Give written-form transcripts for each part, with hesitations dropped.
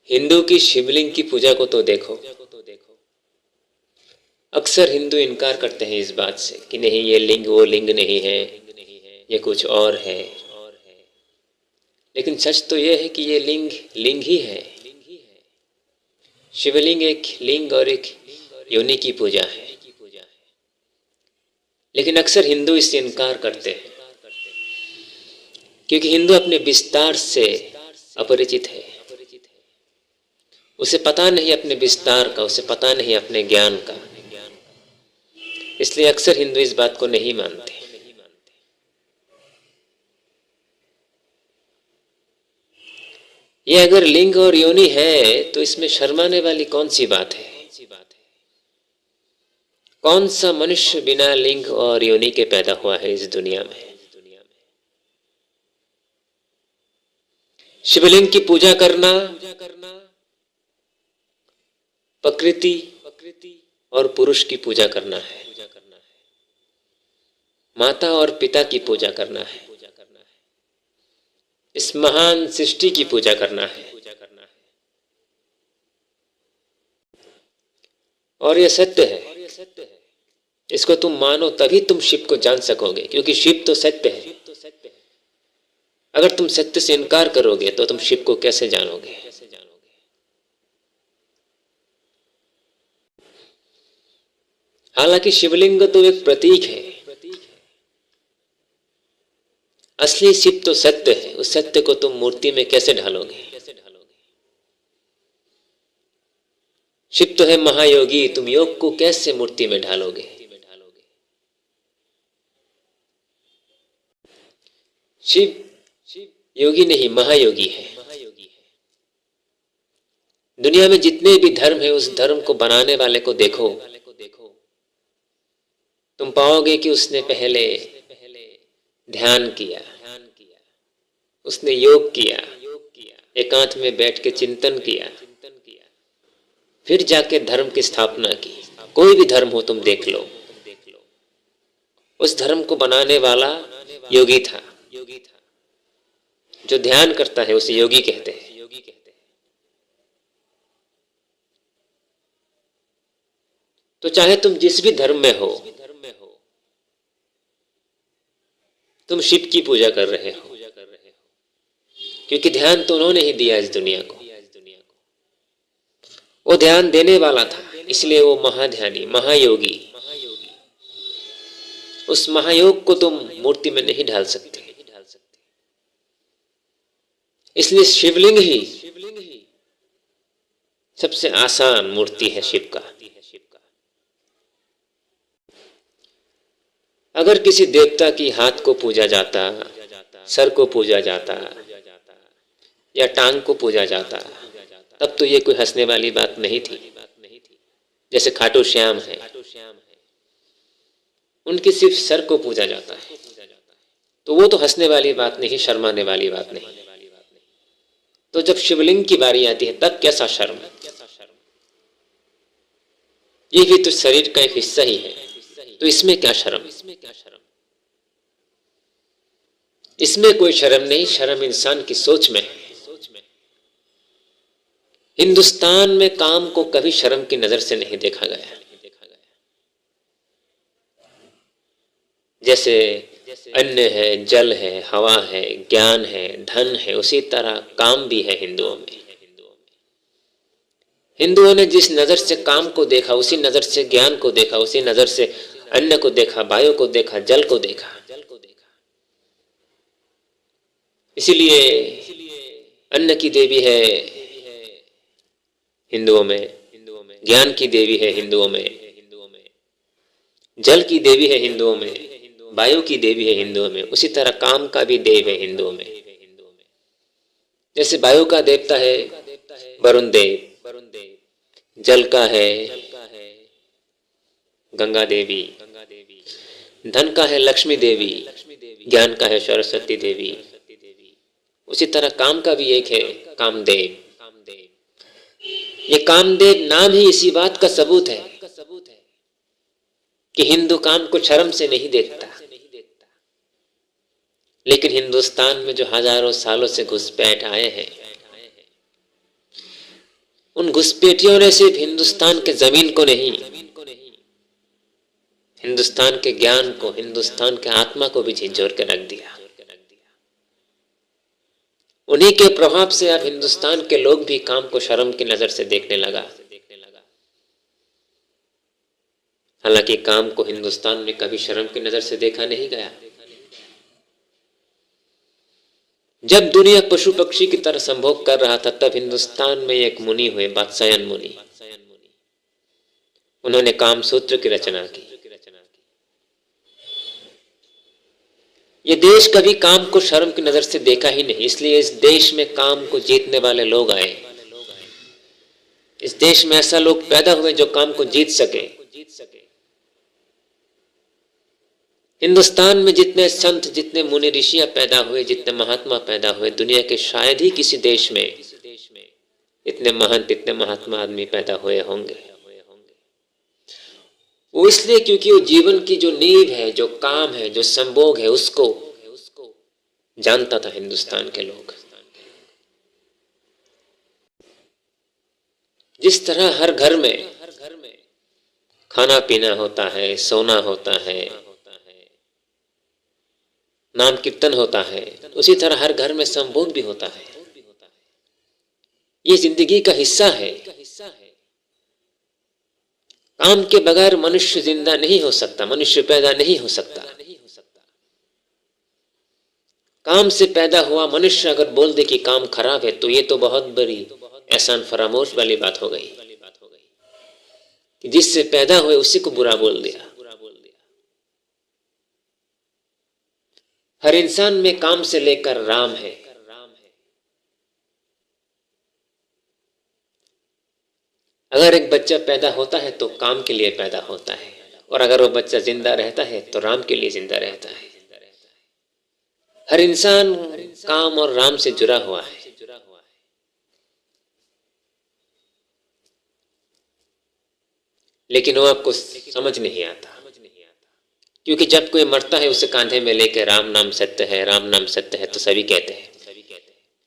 हिंदू की शिवलिंग की पूजा को तो देखो। अक्सर हिंदू इनकार करते हैं इस बात से कि नहीं, ये लिंग वो लिंग नहीं है, ये कुछ और है। लेकिन सच तो ये है कि ये लिंग लिंग ही है। शिवलिंग एक लिंग और एक योनि की पूजा है। लेकिन अक्सर हिंदू इससे इनकार करते हैं क्योंकि हिंदू अपने विस्तार से अपरिचित है। उसे पता नहीं अपने विस्तार का, उसे पता नहीं अपने ज्ञान का। इसलिए अक्सर हिंदू इस बात को नहीं मानते। ये अगर लिंग और योनि है तो इसमें शर्माने वाली कौन सी बात है? कौन सा मनुष्य बिना लिंग और योनि के पैदा हुआ है इस दुनिया में? शिवलिंग की पूजा करना प्रकृति और पुरुष की पूजा करना है, माता और पिता की पूजा करना है, इस महान सृष्टि की पूजा करना है। और यह सत्य है। इसको तुम मानो तभी तुम शिव को जान सकोगे, क्योंकि शिव तो सत्य है। अगर तुम सत्य से इनकार करोगे तो तुम शिव को कैसे जानोगे? हालांकि शिवलिंग तो एक प्रतीक है, असली शिव तो सत्य है। उस सत्य को तुम मूर्ति में कैसे ढालोगे? शिव तो है महायोगी, तुम योग को कैसे मूर्ति में ढालोगे? शिव योगी नहीं, महायोगी है। दुनिया में जितने भी धर्म है, उस धर्म को बनाने वाले को देखो, तुम पाओगे कि उसने पहले ध्यान किया, उसने योग किया, एकांत में बैठ के चिंतन किया, फिर जाके धर्म की स्थापना की। कोई भी धर्म हो तुम देख लो, उस धर्म को बनाने वाला योगी था। जो ध्यान करता है उसे योगी कहते हैं। तो चाहे तुम जिस भी धर्म में हो, तुम शिव की पूजा कर रहे हो, क्योंकि ध्यान तो उन्होंने ही दिया इस दुनिया को। वो ध्यान देने वाला था, इसलिए वो महाध्यानी, महायोगी। उस महायोग को तुम मूर्ति में नहीं ढाल सकते। इसलिए शिवलिंग ही सबसे आसान मूर्ति है शिव का। अगर किसी देवता की हाथ को पूजा जाता, सर को पूजा जाता या टांग को पूजा जाता, तब तो ये कोई हंसने वाली बात नहीं थी। जैसे खाटू श्याम है, उनके सिर्फ सर को पूजा जाता है, तो वो तो हंसने वाली बात नहीं, शर्माने वाली बात नहीं। तो जब शिवलिंग की बारी आती है तब कैसा शर्म? ये भी तो शरीर का एक हिस्सा ही है, तो इसमें क्या शर्म? इसमें कोई शर्म नहीं, शर्म इंसान की सोच में है। हिंदुस्तान में काम को कभी शर्म की नजर से नहीं देखा गया। जैसे अन्न है, जल है, हवा है, ज्ञान है, धन है, उसी तरह काम भी है हिंदुओं में। हिंदुओं ने जिस नजर से काम को देखा, उसी नजर से ज्ञान को देखा, उसी नजर से अन्न को देखा, वायु को देखा, जल को देखा। इसीलिए अन्न की देवी है हिंदुओं में, ज्ञान की देवी है हिंदुओं में, जल की देवी है हिंदुओं में, वायु की देवी है हिंदुओं में। उसी तरह काम का भी देव है हिंदुओं में। जैसे वायु का देवता है वरुण देव, जल का है गंगा देवी, धन का है लक्ष्मी देवी, ज्ञान का है सरस्वती देवी। उसी तरह काम का भी एक है कामदेव। ये कामदेव नाम ही इसी बात का सबूत है कि हिंदू काम को शर्म से नहीं देखता। लेकिन हिंदुस्तान में जो हजारों सालों से घुसपैठ आए हैं, उन घुसपैठियों ने सिर्फ हिंदुस्तान के जमीन को नहीं, हिंदुस्तान के ज्ञान को, हिंदुस्तान के आत्मा को भी झिझोर के रख दिया। उन्हीं के प्रभाव से अब हिंदुस्तान के लोग भी काम को शर्म की नजर से देखने लगा। हालांकि काम को हिंदुस्तान में कभी शर्म की नजर से देखा नहीं गया। जब दुनिया पशु पक्षी की तरह संभोग कर रहा था, तब हिंदुस्तान में एक मुनि हुए, वात्सायन मुनि। उन्होंने काम सूत्र की रचना की। ये देश कभी काम को शर्म की नजर से देखा ही नहीं, इसलिए इस देश में काम को जीतने वाले लोग आए। इस देश में ऐसा लोग पैदा हुए जो काम को जीत सके। हिंदुस्तान में जितने संत, जितने मुनि ऋषियां पैदा हुए, जितने महात्मा पैदा हुए, दुनिया के शायद ही किसी देश में इतने महंत, इतने महात्मा आदमी पैदा हुए होंगे। वो इसलिए क्योंकि वो जीवन की जो नींव है, जो काम है, जो संभोग है, उसको जानता था हिंदुस्तान के लोग। जिस तरह हर घर में खाना पीना होता है, सोना होता है, नाम कीर्तन होता है, उसी तरह हर घर में संभोग भी होता है। ये जिंदगी का हिस्सा है। काम के बगैर मनुष्य जिंदा नहीं हो सकता, मनुष्य पैदा नहीं हो सकता। काम से पैदा हुआ मनुष्य अगर बोल दे कि काम खराब है, तो ये तो बहुत बड़ी एहसान फरामोश वाली बात हो गई कि जिससे पैदा हुए उसी को बुरा बोल दिया। हर इंसान में काम से लेकर राम है। अगर एक बच्चा पैदा होता है तो काम के लिए पैदा होता है, और अगर वो बच्चा जिंदा रहता है तो राम के लिए जिंदा रहता है। हर इंसान काम और राम से जुड़ा हुआ है। लेकिन वो आपको समझ नहीं आता, क्योंकि जब कोई मरता है उसे कांधे में लेके राम नाम सत्य है, राम नाम सत्य है तो सभी कहते हैं।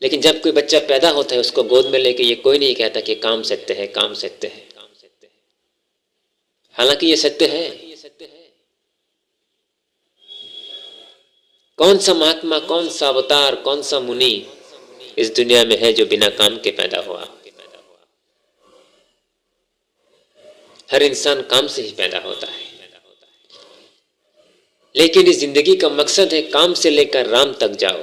लेकिन जब कोई बच्चा पैदा होता है उसको गोद में लेके ये कोई नहीं कहता कि काम सत्य है, काम सत्य है। हालांकि ये सत्य है। कौन सा महात्मा, कौन सा अवतार, कौन सा मुनि इस दुनिया में है जो बिना काम के पैदा हुआ? हर इंसान काम से ही पैदा होता है। लेकिन इस जिंदगी का मकसद है काम से लेकर राम तक जाओ।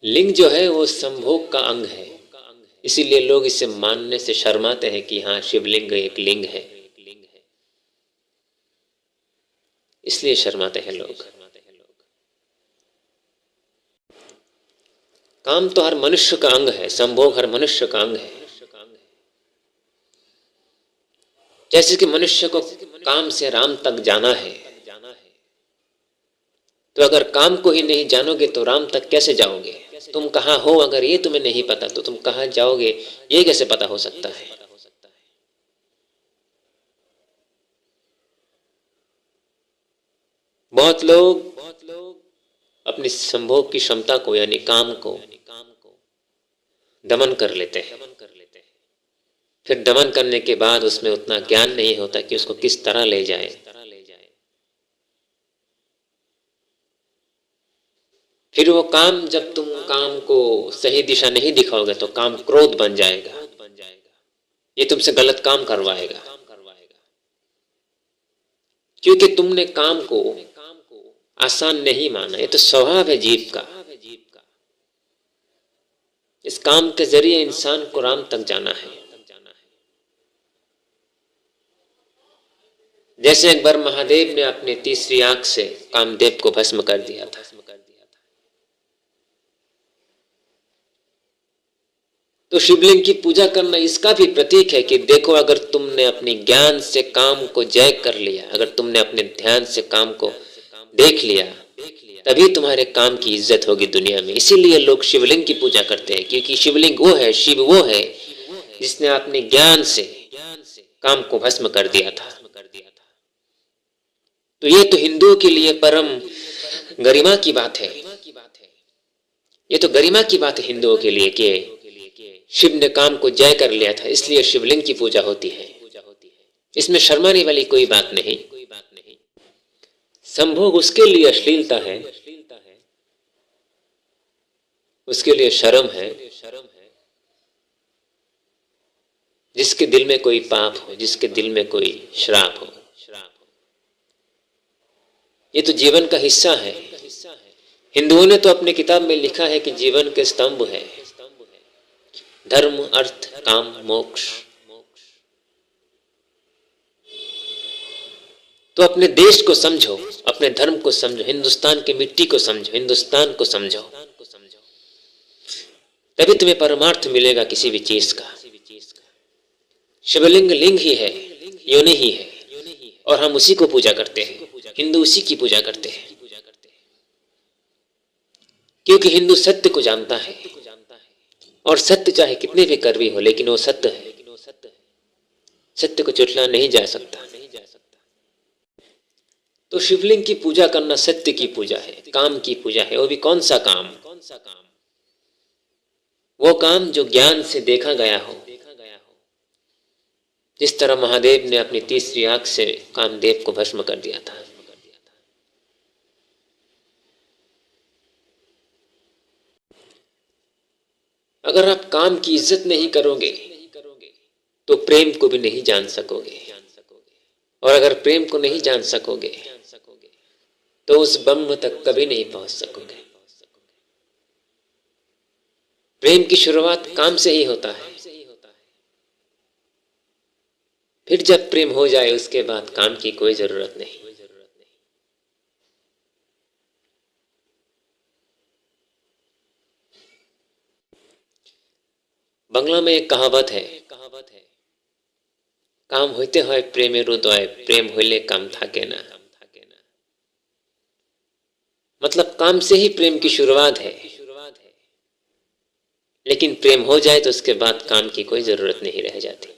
लिंग जो है वो संभोग का अंग है, इसीलिए लोग इसे मानने से शर्माते हैं कि हाँ शिवलिंग एक लिंग है, इसलिए शर्माते हैं लोग। काम तो हर मनुष्य का अंग है, संभोग हर मनुष्य का अंग है। जैसे कि मनुष्य को काम से राम तक जाना है, तो अगर काम को ही नहीं जानोगे तो राम तक कैसे जाओगे? तुम कहाँ हो अगर ये तुम्हें नहीं पता तो तुम कहाँ जाओगे ये कैसे पता हो सकता है? बहुत लोग अपनी संभोग की क्षमता को यानी काम को दमन कर लेते हैं। फिर दमन करने के बाद उसमें उतना ज्ञान नहीं होता कि उसको किस तरह ले जाए। फिर वो काम, जब तुम काम को सही दिशा नहीं दिखाओगे तो काम क्रोध बन जाएगा, ये तुमसे गलत काम करवाएगा, क्योंकि तुमने काम को आसान नहीं माना। ये तो स्वभाव है जीव का। इस काम के जरिए इंसान को राम तक जाना है। जैसे एक बार महादेव ने अपनी तीसरी आंख से कामदेव को भस्म कर दिया था। तो शिवलिंग की पूजा करना इसका भी प्रतीक है कि देखो, अगर तुमने अपने ज्ञान से काम को जय कर लिया, अगर तुमने अपने ध्यान से काम को देख लिया, तभी तुम्हारे काम की इज्जत होगी दुनिया में। इसीलिए लोग शिवलिंग की पूजा करते हैं, क्योंकि शिवलिंग वो है, शिव वो है जिसने अपने ज्ञान से काम को भस्म कर दिया था। तो ये तो हिंदुओं के लिए परम गरिमा की बात है ये तो गरिमा की बात है हिंदुओं के लिए कि शिव ने काम को जय कर लिया था, इसलिए शिवलिंग की पूजा होती है। इसमें शर्माने वाली कोई बात नहीं। संभोग उसके लिए अश्लीलता है, उसके लिए शर्म है जिसके दिल में कोई पाप हो, जिसके दिल में कोई श्राप हो। ये तो जीवन का हिस्सा है। हिंदुओं ने तो अपनी किताब में लिखा है कि जीवन के स्तंभ है धर्म, अर्थ, काम, मोक्ष। तो अपने देश को समझो, अपने धर्म को समझो, हिंदुस्तान की मिट्टी को समझो, हिंदुस्तान को समझो, तभी तुम्हें परमार्थ मिलेगा किसी भी चीज का। शिवलिंग लिंग ही है, योनि ही है, और हम उसी को पूजा करते हैं। हिंदू उसी की पूजा करते हैं क्योंकि हिंदू सत्य को जानता है, और सत्य चाहे कितने भी कड़वी हो लेकिन वो सत्य है। सत्य को चुटला नहीं जा सकता। तो शिवलिंग की पूजा करना सत्य की पूजा है, काम की पूजा है। वो भी कौन सा काम? वो काम जो ज्ञान से देखा गया हो। जिस तरह महादेव ने अपनी तीसरी आंख से कामदेव को भस्म कर दिया था। अगर आप काम की इज्जत नहीं करोगे तो प्रेम को भी नहीं जान सकोगे, और अगर प्रेम को नहीं जान सकोगे तो उस ब्रह्म तक कभी नहीं पहुंच सकोगे। प्रेम की शुरुआत काम से ही होता है। फिर जब प्रेम हो जाए उसके बाद काम की कोई जरूरत नहीं। बंगला में एक कहावत है, काम होते हुए प्रेमे रुदय, प्रेम होले काम थाके ना। मतलब काम से ही प्रेम की शुरुआत है, लेकिन प्रेम हो जाए तो उसके बाद काम की कोई जरूरत नहीं रह जाती।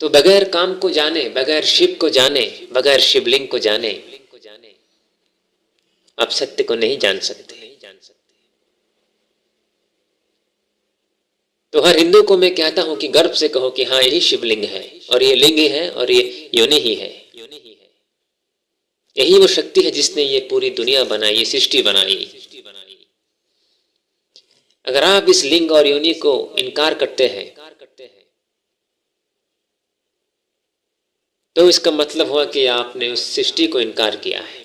तो बगैर काम को जाने, बगैर शिव को जाने, बगैर शिवलिंग को जाने आप सत्य को नहीं जान सकते। तो हर हिंदू को मैं कहता हूं कि गर्व से कहो कि हाँ यही शिवलिंग है, और ये लिंग ही है, और ये योनि ही है। यही वो शक्ति है जिसने ये पूरी दुनिया बनाई, ये सृष्टि बनाई। अगर आप इस लिंग और योनि को इनकार करते हैं तो इसका मतलब हुआ कि आपने उस सृष्टि को इनकार किया है।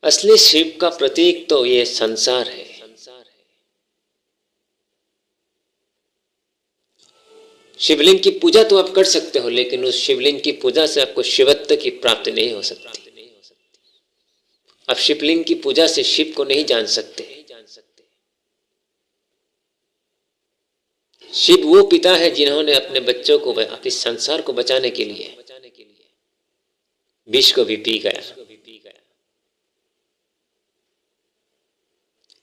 असली शिव का प्रतीक तो ये संसार है। शिवलिंग की पूजा तो आप कर सकते हो, लेकिन उस शिवलिंग की पूजा से आपको शिवत्व की प्राप्ति नहीं हो सकती। आप शिवलिंग की पूजा से शिव को नहीं जान सकते। शिव वो पिता है जिन्होंने अपने बच्चों को, इस संसार को बचाने के लिए विष को भी पी गया।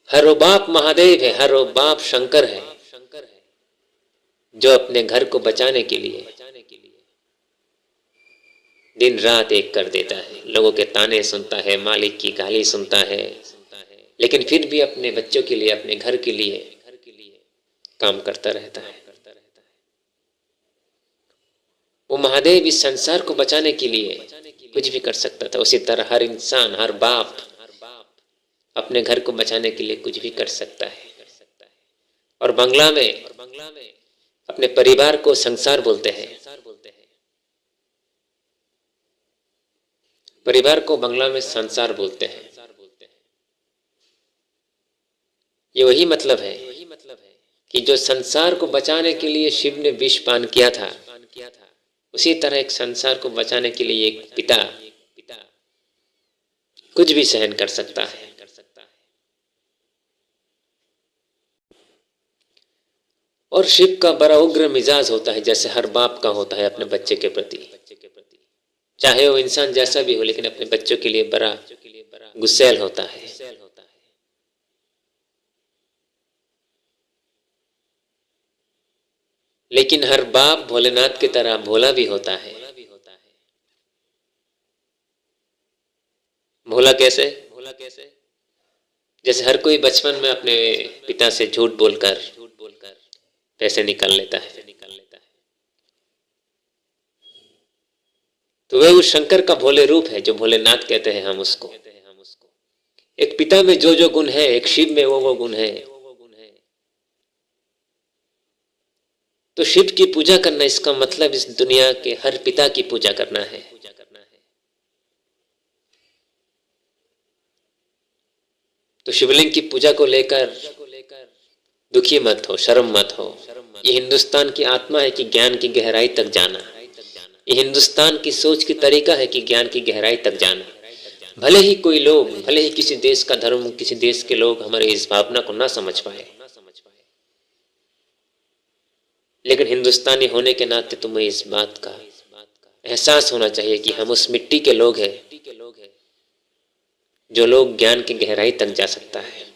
हर वो बाप महादेव है, हर वो बाप शंकर है जो अपने घर को बचाने के लिए दिन रात एक कर देता है। लोगों के ताने सुनता है, मालिक की गाली सुनता है, लेकिन फिर भी अपने बच्चों के लिए, अपने घर के लिए काम करता रहता है। वो महादेव इस संसार को बचाने के लिए कुछ भी कर सकता था। उसी तरह हर इंसान, हर बाप अपने घर को बचाने के लिए कुछ भी कर सकता है। और बंगला में अपने परिवार को संसार बोलते हैं। परिवार को बंगला में संसार बोलते हैं। ये वही मतलब है कि जो संसार को बचाने के लिए शिव ने विष पान किया था, उसी तरह एक संसार को बचाने के लिए एक पिता कुछ भी सहन कर सकता है। और शिव का बड़ा उग्र मिजाज होता है, जैसे हर बाप का होता है अपने बच्चे के प्रति। चाहे वो इंसान जैसा भी हो, लेकिन अपने बच्चों के लिए बड़ा गुस्सैल होता है। लेकिन हर बाप भोलेनाथ की तरह भोला भी होता है। भोला कैसे? जैसे हर कोई बचपन में अपने पिता से झूठ बोलकर पैसे निकाल लेता है, तो वह उस शंकर का भोले रूप है जो भोलेनाथ कहते हैं हम उसको। एक पिता में जो जो गुण है, एक शिव में वो गुण है। तो शिव की पूजा करना, इसका मतलब इस दुनिया के हर पिता की पूजा करना है। तो शिवलिंग की पूजा को लेकर दुखी मत हो, शर्म मत हो। ये हिंदुस्तान की आत्मा है कि ज्ञान की गहराई तक जाना। ये हिंदुस्तान की सोच की तरीका है कि ज्ञान की गहराई तक जाना। भले ही कोई लोग, भले ही किसी देश का धर्म, किसी देश के लोग हमारे इस भावना को ना समझ पाए, लेकिन हिंदुस्तानी होने के नाते तुम्हें इस बात का एहसास होना चाहिए कि हम उस मिट्टी के लोग हैं जो लोग ज्ञान की गहराई तक जा सकता है।